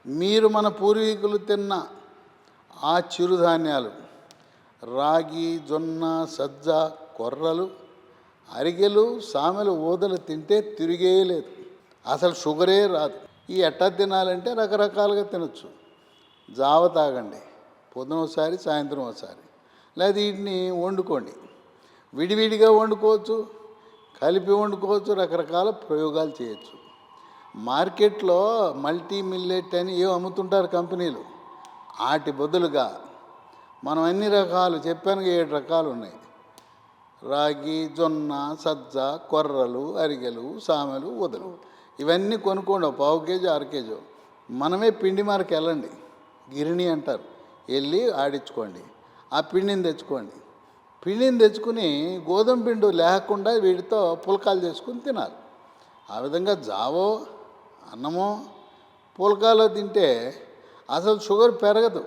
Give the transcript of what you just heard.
మీరు మన పూర్వీకులు తిన్న ఆ చిరుధాన్యాలు రాగి, జొన్న, సజ్జ, కొర్రలు, అరిగెలు, సామెలు, ఊదలు తింటే తిరిగేయలేదు. అసలు షుగరే రాదు. ఈ ఎట్టా తినాలంటే రకరకాలుగా తినచ్చు. జావ తాగండి, పొద్దున ఒకసారి, సాయంత్రం ఒకసారి. లేదా వీటిని వండుకోండి. విడివిడిగా వండుకోవచ్చు, కలిపి వండుకోవచ్చు, రకరకాల ప్రయోగాలు చేయొచ్చు. మార్కెట్లో మల్టీ మిల్లెట్ అని ఏవో అమ్ముతుంటారు కంపెనీలు. వాటి బదులుగా మనం అన్ని రకాలు చెప్పాను, 7 రకాలు ఉన్నాయి. రాగి, జొన్న, సజ్జ, కొర్రలు, అరిగెలు, సామెలు, ఊదలు, ఇవన్నీ కొనుక్కోండి. 1/4 కేజీ 1/2 కేజీ. మనమే పిండి మార్కి వెళ్ళండి, గిరిణి అంటారు, వెళ్ళి ఆడించుకోండి. ఆ పిండిని తెచ్చుకోండి. పిండిని తెచ్చుకుని గోధుమ పిండి లేకుండా వీటితో పుల్కాలు చేసుకుని తినాలి. ఆ విధంగా జావో, అన్నమో, పుల్కాలో తింటే అసలు షుగర్ పెరగదు.